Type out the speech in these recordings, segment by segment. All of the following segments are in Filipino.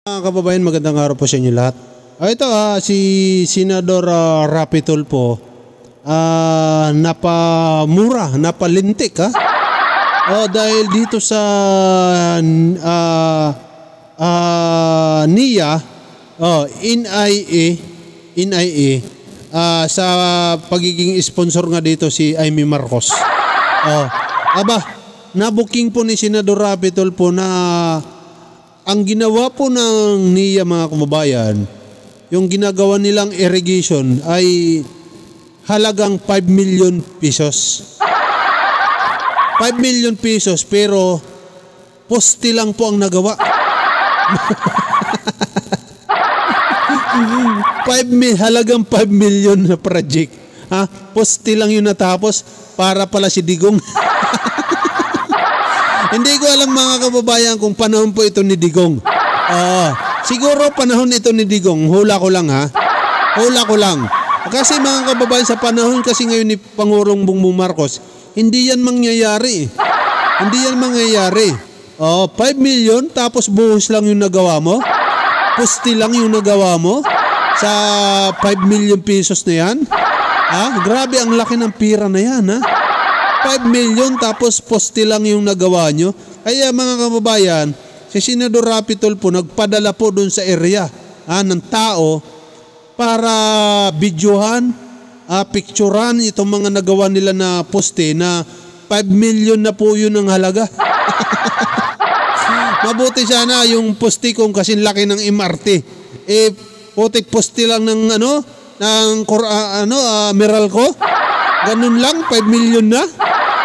Mga kababayan, magandang araw po sa inyo lahat. Ito si Senador Rapi Tulfo, napamura, napalintik dahil dito sa NIA, NIA, sa pagiging sponsor nga dito si Amy Marcos. Nabuking po ni Senador Rapi Tulfo na ang ginawa po ng NIA, mga kababayan, yung ginagawa nilang irrigation ay halagang 5 million pesos. 5 million pesos pero poste lang po ang nagawa. 5 halagang 5 million na project. Poste lang yun natapos para pala si Digong. Hindi ko alam, mga kababayan, kung panahon po ito ni Digong. Siguro panahon ito ni Digong. Hula ko lang Hula ko lang. Kasi mga kababayan, sa panahon kasi ngayon ni Pangulong Bongbong Marcos, hindi yan mangyayari. Hindi yan mangyayari. 5 million tapos buhos lang yung nagawa mo. Pusti lang yung nagawa mo sa 5 million pesos na yan. Grabe, ang laki ng pira na yan. 5 million tapos poste lang yung nagawa nyo. Kaya mga kababayan, si Senador Rapi Tulfo nagpadala po dun sa area ng tao para videohan, picturean itong mga nagawa nila na poste na 5 million na po yun ang halaga. Mabuti sana yung poste kung kasing laki ng MRT. Putik poste lang ng Meralco. Ganun lang, 5 million na.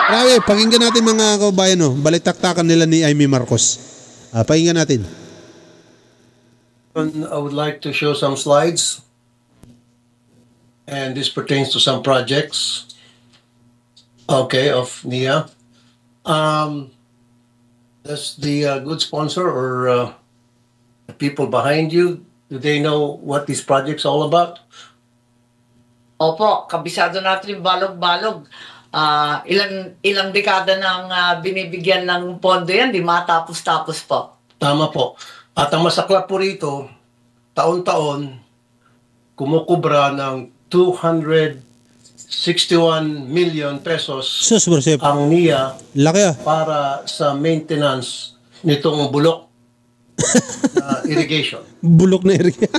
Grabe, pakinggan natin mga kababayan, balitaktakan nila ni Amy Marcos. Pakinggan natin. I would like to show some slides. And this pertains to some projects. Okay, of NIA. Does the good sponsor or the people behind you, do they know what these projects are all about? Opo, kabisado natin yung balog-balog. Ilang dekada nang binibigyan ng pondo yan, di matapos-tapos po. Tama po. At ang masaklap po rito, taon-taon, kumukubra ng 261 million pesos ang NIA para sa maintenance nitong bulok na irrigation. Bulok na irrigation.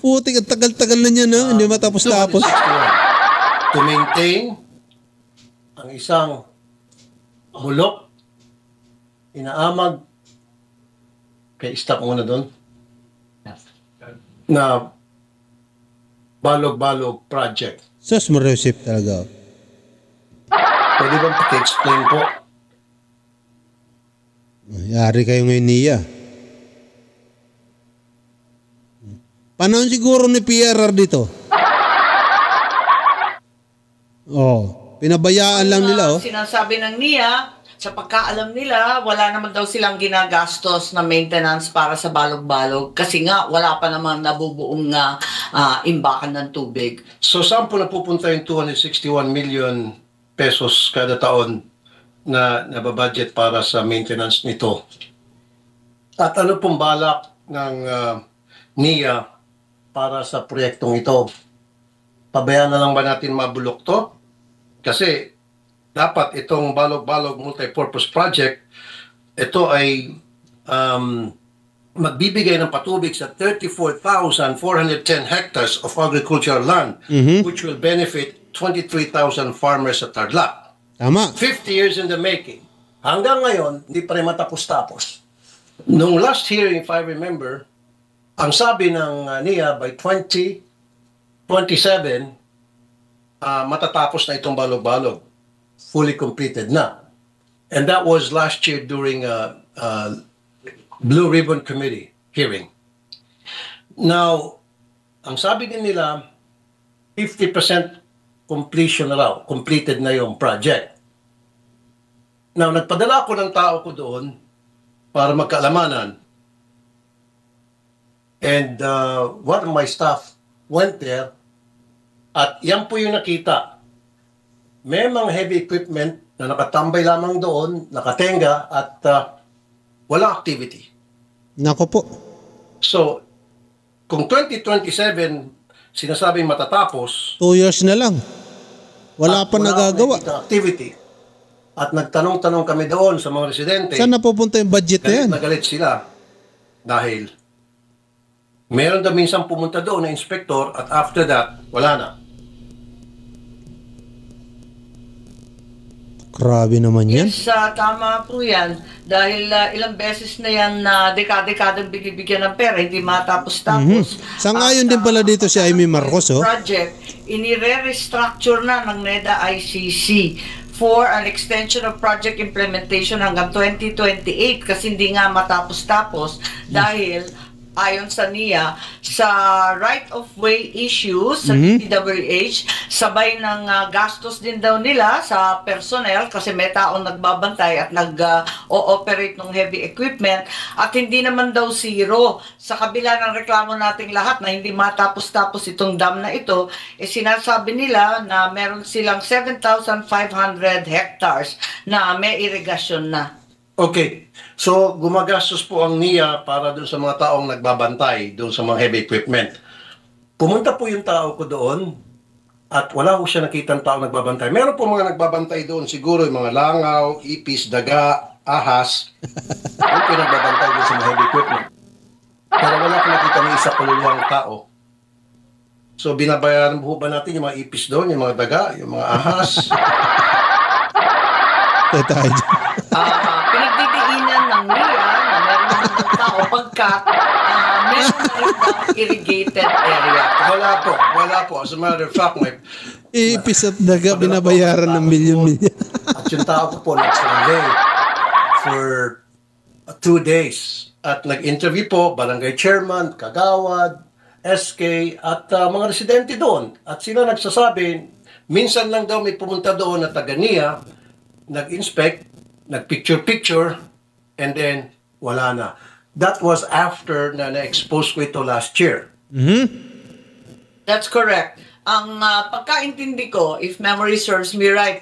Putik, at tagal-tagal na niya hindi matapos-tapos. To maintain ang isang bulok, inaamag, stop muna doon, na balog-balog project. Sus, maresip talaga. Pwede bang paki-explain po? Yari kayo ngayon, NIA. Panahon siguro ni PRR dito. Pinabayaan lang nila. Sinasabi ng NIA, sa pagkaalam nila, wala naman daw silang ginagastos na maintenance para sa balog-balog kasi nga wala pa naman nabubuong imbakan ng tubig. So saan po napupunta yung 261 million pesos kada taon na nababudget para sa maintenance nito? At ano pong balak ng NIA para sa proyektong ito? Pabayaan na lang ba natin mabulok to? Kasi dapat itong balog-balog multipurpose project, ito ay magbibigay ng patubig sa 34,410 hectares of agricultural land, which will benefit 23,000 farmers sa Tarlac. Tama. 50 years in the making. Hanggang ngayon, hindi pa rin matapos-tapos. Nung last hearing, if I remember, ang sabi ng NIA by 2027, matatapos na itong balog-balog. Fully completed na. And that was last year during a Blue Ribbon Committee hearing. Now, ang sabi din nila, 50% completion na raw. Completed na yung project. Now, nagpadala ako ng tao ko doon para magkaalamanan. And one of my staff went there at yan po yung nakita. May mga heavy equipment na nakatambay lamang doon, nakatenga at walang activity. Nako po. So, kung 2027 sinasabing matatapos, 2 years na lang. Wala pa wala nagagawa. akong activity. At nagtanong-tanong kami doon sa mga residente. Saan napupunta yung budget na yan? Galit na galit sila dahil meron daw minsan pumunta doon na inspector at after that, wala na. Grabe naman yan. Yes, tama po yan. Dahil ilang beses na yan na dekada-dekadang binibigyan ng pera, hindi matapos-tapos. Sangayon din pala dito si Amy Marcos, oh. Project, inire-restructure na ng NEDA ICC for an extension of project implementation hanggang 2028 kasi hindi nga matapos-tapos dahil ayon sa NIA, sa right-of-way issues sa DPWH, sabay ng gastos din daw nila sa personnel kasi may taong nagbabantay at nag-ooperate ng heavy equipment at hindi naman daw zero. Sa kabila ng reklamo nating lahat na hindi matapos-tapos itong dam na ito, sinasabi nila na meron silang 7,500 hectares na may irigasyon na. Okay. So, gumagastos po ang NIA para doon sa mga taong nagbabantay doon sa mga heavy equipment. Pumunta po yung tao ko doon at wala ko siya nakitang taong nagbabantay. Meron po mga nagbabantay doon, siguro yung mga langaw, ipis, daga, ahas. Yung pinagbabantay doon sa mga heavy equipment. Pero wala ko nakita ng isa kaluluwang tao. So, binabayaran po ba natin yung mga ipis doon, yung mga daga, yung mga ahas? Tayo dyan. Pinagdidiinan ng NIA na meron naman ng tao pagkat meron na rin daw irrigated area. Wala po. As a matter of fact, may Ipis at daga, binabayaran ng milyon-milyon. at yung tao ko po nag-survey for 2 days. At nag-interview po, barangay chairman, kagawad, SK, at mga residente doon. At sila nagsasabi, minsan lang daw may pumunta doon na taga-NIA, nag-inspect, nag-picture-picture, and then wala na. That was after na na-expose ko ito last year. That's correct. Ang pagkaintindi ko, if memory serves me right,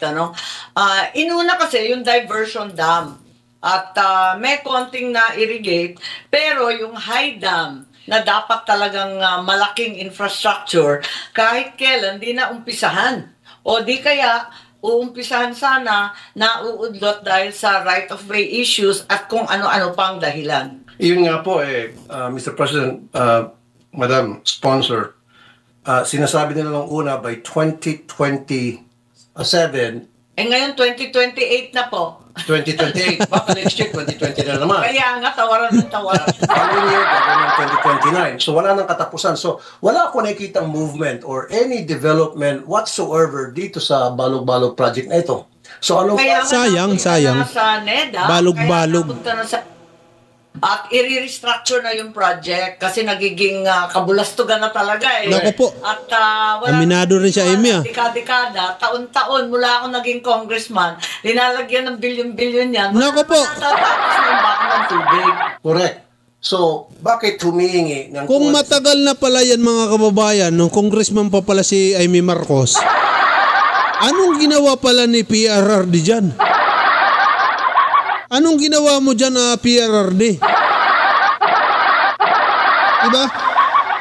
inuna kasi yung diversion dam. At may konting na-irrigate, pero yung high dam na dapat talagang malaking infrastructure, kahit kailan di na umpisahan. O di kaya, uumpisahan sana na uudlot dahil sa right-of-way issues at kung ano-ano pang dahilan. Yun nga po Mr. President, Madam Sponsor, sinasabi nila nung una by 2027, Ngayon 2028 na po. 2028, baka next year 2020 na naman. Kaya nga, tawaran ng tawaran. Following year, gagawin ng 2029. So wala nang katapusan. So wala ako nakikitang movement or any development whatsoever dito sa Balog-Balog project na ito. So ano Kaya nga Sayang. napunta na sa NEDA, Balog-balog. kaya napunta na sa at i-restructure na yung project kasi nagiging kabulastugan na talaga eh. Naku po. At wala Aminado rin siya, Amy, Dekada, taon-taon mula ako naging congressman, linalagyan ng bilyon-bilyon yan. Naku po. Natatapos na yung baka ng tubig. correct? So bakit humihingi ng Kung matagal na pala yan mga kababayan, nung congressman pa pala si Amy Marcos, anong ginawa pala ni PRRD dyan? Anong ginawa mo dyan PRRD? Diba?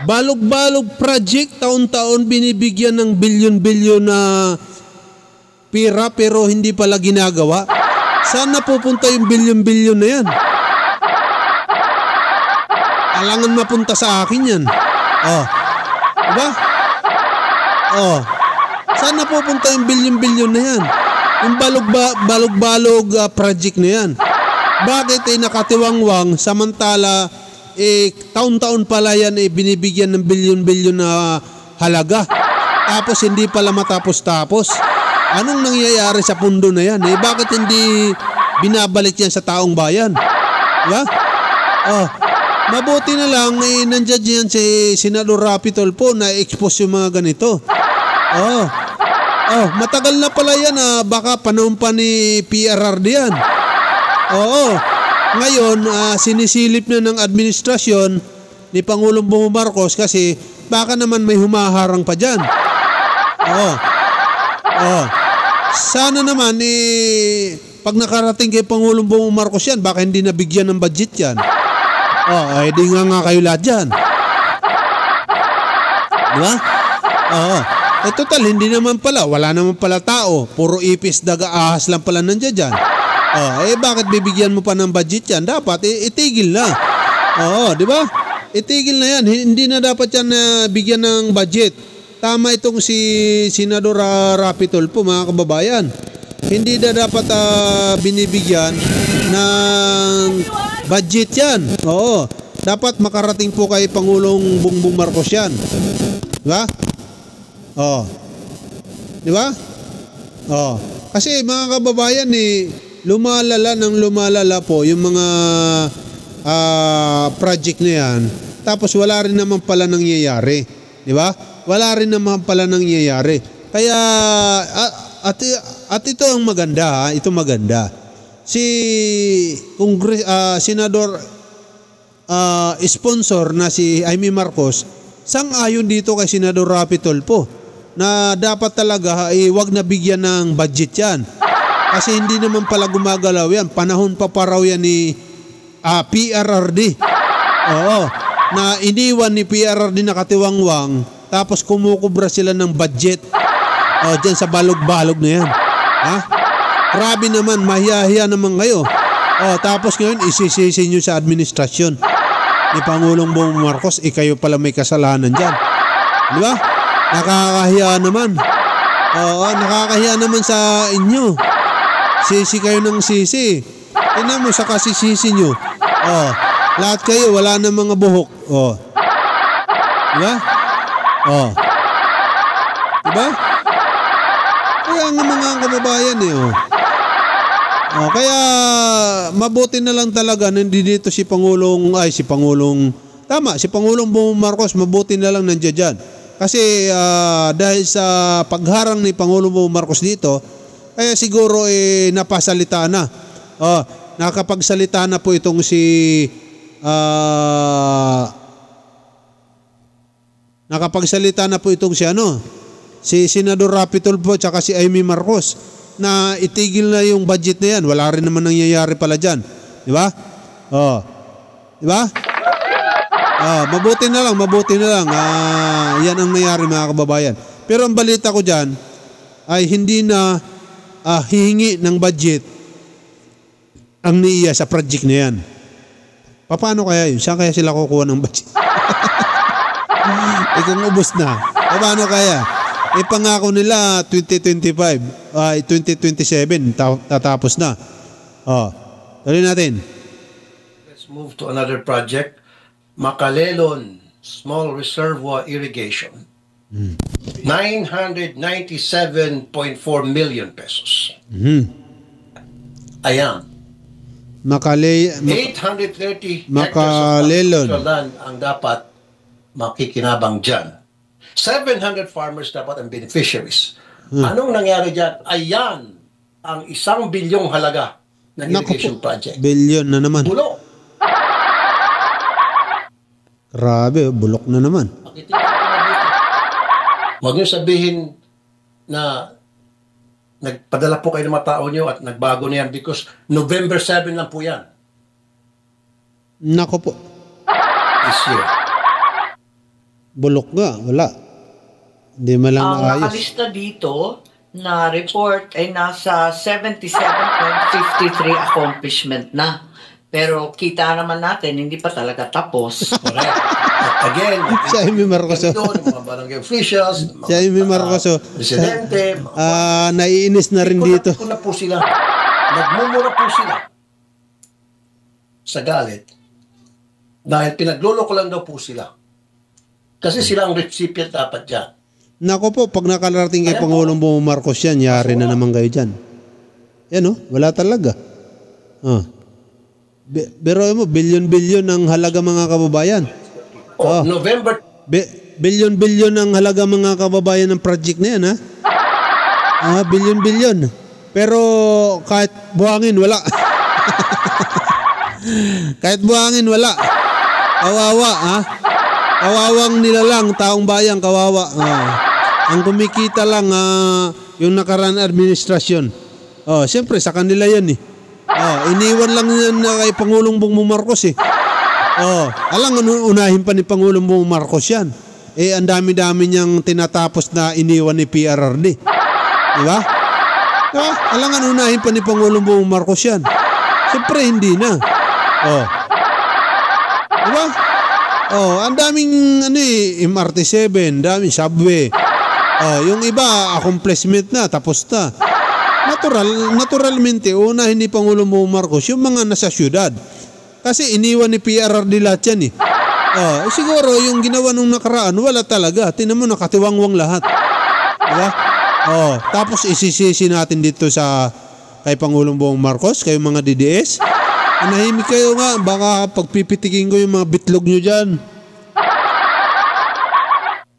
Balog-balog project, taon-taon binibigyan ng bilyon-bilyon na pira pero hindi pala ginagawa. Saan napupunta yung bilyon-bilyon na yan? Alangan mapunta sa akin yan. Oh. Diba? Oh. Saan napupunta yung bilyon-bilyon na yan? Yung balog-balog project na yan. Bakit nakatiwangwang samantala taon-taon pala yan binibigyan ng bilyon-bilyon na halaga. Tapos hindi pala matapos-tapos. Anong nangyayari sa pundo na yan? Bakit hindi binabalik yan sa taong bayan? Diba? Oh. Mabuti na lang nandiyan yan si Senador Rapi Tulfo na expose yung mga ganito. Oh. Oh, matagal na pala yan baka panahon pa ni PRRD yan. Oo. Ngayon, sinisilip na ng administrasyon ni Pangulong Bongbong Marcos kasi baka naman may humaharang pa dyan. Oo. Oo. Sana naman pag nakarating kay Pangulong Bongbong Marcos yan, baka hindi nabigyan ng budget yan. Ay di nga kayo lahat dyan. Di ba? Oo. Total, hindi naman pala. Wala naman pala tao. Puro ipis, daga, ahas lang pala nandiyan dyan. Bakit bibigyan mo pa ng budget yan? Dapat, itigil na. Di ba? Itigil na yan. Hindi na dapat yan bigyan ng budget. Tama itong si Senador Rapi Tulfo, mga kababayan. Hindi na dapat binibigyan ng budget yan. Dapat makarating po kay Pangulong Bongbong Marcos yan. Di ba? Di ba? Kasi mga kababayan, lumalala po yung mga project na yan. Tapos wala rin naman pala nangyayari. Di ba? Wala rin naman pala nangyayari. Kaya at ito ang maganda, ito maganda. Si Senador sponsor na si Amy Marcos sang-ayon dito kay Senador Rapi Tulfo na dapat talaga wag na bigyan ng budget yan. Kasi hindi naman pala gumagalaw yan. Panahon pa raw yan ni PRRD. Na iniwan ni PRRD na katiwangwang tapos kumukubra sila ng budget. Dyan sa balog-balog na yan. Grabe naman, mahiyahiya naman kayo. Tapos ngayon, isisisi nyo sa administrasyon ni Pangulong Bongbong Marcos, kayo pala may kasalanan dyan. Di ba? Nakakahiya naman. Nakakahiya naman sa inyo. Sisi kayo ng sisi. Tingnan mo sa kasisisi nyo. Lahat kayo, wala na mga buhok. Di ba? Diba? Kaya nga mga kababayan kaya mabuti na lang talaga nandito si Pangulong Bongbong Marcos, mabuti na lang nandiyan dyan. Kasi dahil sa pagharang ni Pangulong Bongbong Marcos dito, kaya siguro napasalita na. Nakapagsalita na po itong si si Senador Rapi Tulfo at si Amy Marcos na itigil na yung budget na yan. Wala rin naman nangyayari pala dyan. Di ba? Di ba? Mabuti na lang. Yan ang nangyari mga kababayan. Pero ang balita ko dyan ay hindi na hihingi ng budget ang NIA sa project na yan. Paano kaya yun? Saan kaya sila kukuha ng budget? Kung ubos na. Paano kaya? Ipangako nila 2025, 2027 tatapos na. Tuloy natin. Let's move to another project. Makalelon Small Reservoir Irrigation. 997.4 million pesos. Ayan. 830 Makalelon. hectares of land ang dapat makikinabang dyan. 700 farmers dapat ang beneficiaries. Anong nangyari dyan? Ayan ang 1 bilyong halaga ng irrigation project. Bilyon na naman. Bulok. Grabe, bulok na naman. Huwag niyo sabihin na nagpadala po kayo ng mga tao niyo at nagbago na yan because November 7 lang po yan. Nako po. This year. Bulok nga, wala. Hindi man lang Ang naayos. nakalista dito na report ay nasa 77.53 accomplishment na. Pero kita naman natin, hindi pa talaga tapos. Correct. At again, Si Amy Marcos. mga barangay officials, Si Amy Marcos. presidente, Naiinis na rin dito. Ko na po sila. Nagmumura po sila sa galit dahil pinagloloko lang daw po sila. Kasi sila ang recipient dapat dyan. Nako po, pag nakarating kay Pangulong Bongbong Marcos yan, yari na naman kayo dyan. Yan wala talaga. Pero mo, bilyon-bilyon ang halaga mga kababayan. November Bilyon-bilyon ang halaga mga kababayan ng project na yan, bilyon-bilyon. Pero kahit buhangin, wala. Kahit buhangin, wala. Kawawa, Kawawang nilalang, taong bayang, kawawa. Ang kumikita lang, yung nakaraan administrasyon. Siyempre, sa kanila yan Iniwan lang yan kay Pangulong Bongbong Marcos Oh, alam unahin pa ni Pangulong Bongbong Marcos yan. Eh, ang dami-dami niyang tinatapos na iniwan ni PRRD. Di ba? Diba? Alam unahin pa ni Pangulong Bongbong Marcos yan. Siyempre, hindi na. Oh. Di ba? Oh, ang daming MRT7, daming subway. Oh, yung iba accomplishment na, tapos na. Naturalmente unahin ni Pangulong Bongbong Marcos yung mga nasa syudad. Kasi iniwan ni PRRD lahat yan eh. Oh, siguro yung ginawa nung nakaraan wala talaga. Tingnan mo nakatiwangwang lahat. Diba? Oh, tapos isisisi natin dito sa kay Pangulong Bongbong Marcos, kayo mga DDS. Anahimik kayo nga, baka pagpipitikin ko yung mga bitlog nyo dyan.